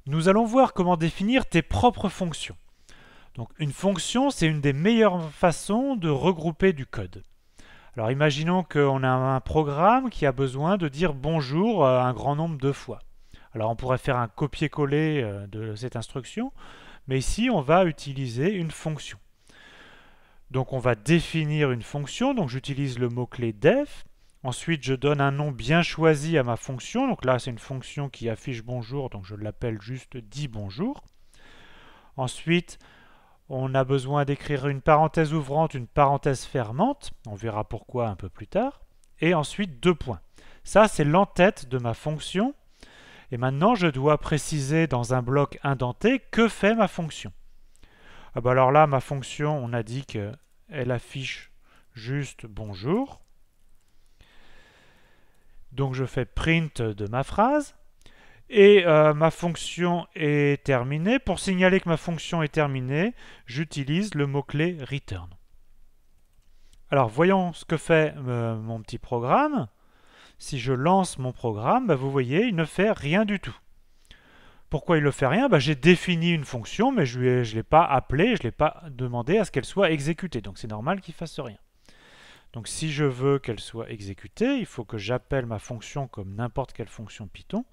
Nous allons voir comment définir tes propres fonctions. Donc une fonction, c'est une des meilleures façons de regrouper du code. Alors imaginons qu'on a un programme qui a besoin de dire bonjour un grand nombre de fois. Alors on pourrait faire un copier-coller de cette instruction, mais ici on va utiliser une fonction. Donc on va définir une fonction, donc j'utilise le mot-clé def. Ensuite je donne un nom bien choisi à ma fonction, donc là c'est une fonction qui affiche bonjour, donc je l'appelle juste dis bonjour. Ensuite on a besoin d'écrire une parenthèse ouvrante, une parenthèse fermante, on verra pourquoi un peu plus tard, et ensuite deux points. Ça c'est l'entête de ma fonction, et maintenant je dois préciser dans un bloc indenté que fait ma fonction. Ah bah alors là, ma fonction, on a dit qu'elle affiche juste bonjour. Donc je fais print de ma phrase. Et ma fonction est terminée. Pour signaler que ma fonction est terminée, j'utilise le mot-clé return. Alors voyons ce que fait mon petit programme. Si je lance mon programme, bah, vous voyez, il ne fait rien du tout. Pourquoi il ne fait rien? J'ai défini une fonction, mais je ne l'ai pas appelée, je ne l'ai pas demandé à ce qu'elle soit exécutée. Donc c'est normal qu'il ne fasse rien. Donc si je veux qu'elle soit exécutée, il faut que j'appelle ma fonction comme n'importe quelle fonction Python.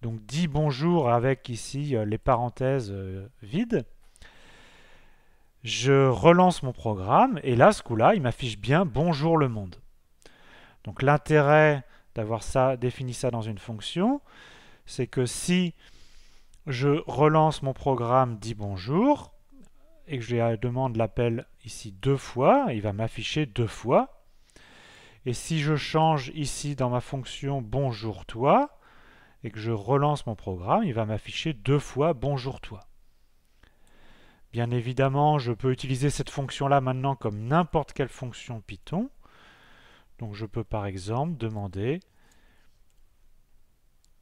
Donc dis bonjour avec ici les parenthèses vides. Je relance mon programme et là, ce coup-là, il m'affiche bien bonjour le monde. Donc l'intérêt d'avoir défini ça dans une fonction, c'est que si je relance mon programme dit bonjour et que je demande l'appel ici deux fois, il va m'afficher deux fois. Et si je change ici dans ma fonction bonjour toi et que je relance mon programme, il va m'afficher deux fois bonjour toi. Bien évidemment, je peux utiliser cette fonction-là maintenant comme n'importe quelle fonction Python. Donc je peux par exemple demander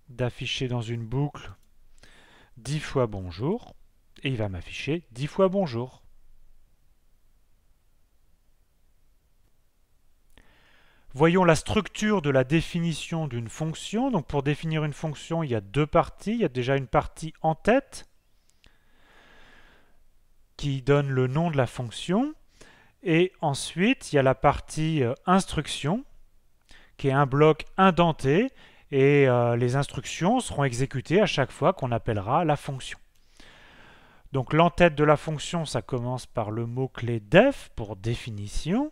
d'afficher dans une boucle 10 fois bonjour, et il va m'afficher 10 fois bonjour. Voyons la structure de la définition d'une fonction. Donc pour définir une fonction, il y a deux parties. Il y a déjà une partie en tête qui donne le nom de la fonction. Et ensuite, il y a la partie instruction qui est un bloc indenté et les instructions seront exécutées à chaque fois qu'on appellera la fonction. Donc l'entête de la fonction, ça commence par le mot-clé def pour définition.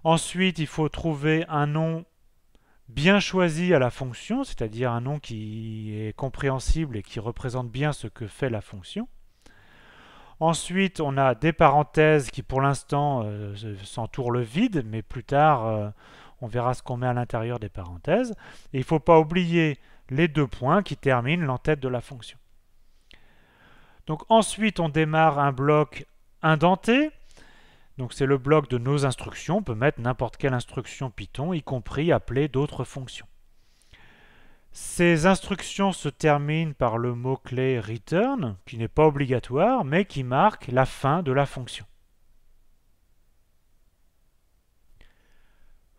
Ensuite, il faut trouver un nom bien choisi à la fonction, c'est-à-dire un nom qui est compréhensible et qui représente bien ce que fait la fonction. Ensuite, on a des parenthèses qui pour l'instant s'entourent le vide, mais plus tard, on verra ce qu'on met à l'intérieur des parenthèses. Et il ne faut pas oublier les deux points qui terminent l'entête de la fonction. Donc ensuite, on démarre un bloc indenté. Donc c'est le bloc de nos instructions. On peut mettre n'importe quelle instruction Python, y compris appeler d'autres fonctions. Ces instructions se terminent par le mot-clé return, qui n'est pas obligatoire, mais qui marque la fin de la fonction.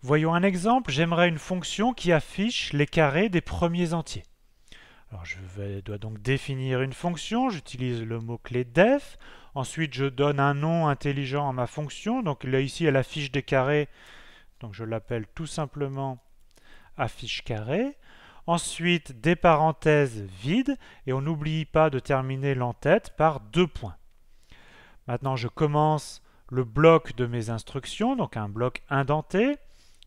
Voyons un exemple. J'aimerais une fonction qui affiche les carrés des premiers entiers. Alors dois donc définir une fonction, j'utilise le mot-clé def, ensuite je donne un nom intelligent à ma fonction, donc là ici elle affiche des carrés, donc je l'appelle tout simplement affiche carré. Ensuite des parenthèses vides, et on n'oublie pas de terminer l'entête par deux points. Maintenant je commence le bloc de mes instructions, donc un bloc indenté,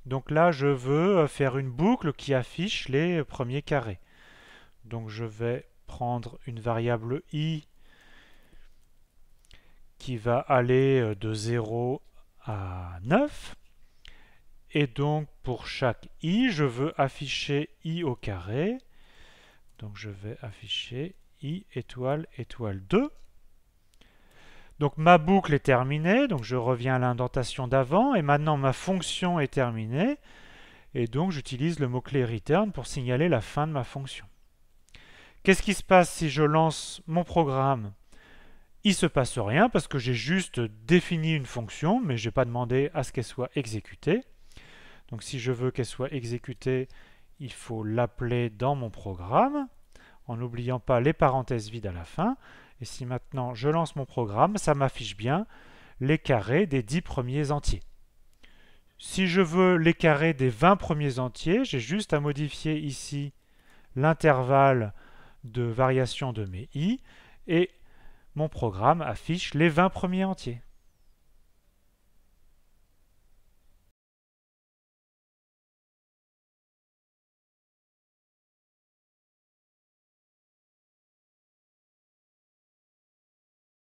donc là je veux faire une boucle qui affiche les premiers carrés. Donc je vais prendre une variable i qui va aller de 0 à 9. Et donc pour chaque i, je veux afficher i au carré. Donc je vais afficher i étoile étoile 2. Donc ma boucle est terminée, donc je reviens à l'indentation d'avant, et maintenant ma fonction est terminée, et donc j'utilise le mot-clé return pour signaler la fin de ma fonction. Qu'est-ce qui se passe si je lance mon programme? Il ne se passe rien parce que j'ai juste défini une fonction, mais je n'ai pas demandé à ce qu'elle soit exécutée. Donc si je veux qu'elle soit exécutée, il faut l'appeler dans mon programme en n'oubliant pas les parenthèses vides à la fin. Et si maintenant je lance mon programme, ça m'affiche bien les carrés des 10 premiers entiers. Si je veux les carrés des 20 premiers entiers, j'ai juste à modifier ici l'intervalle de variation de mes i et mon programme affiche les 20 premiers entiers.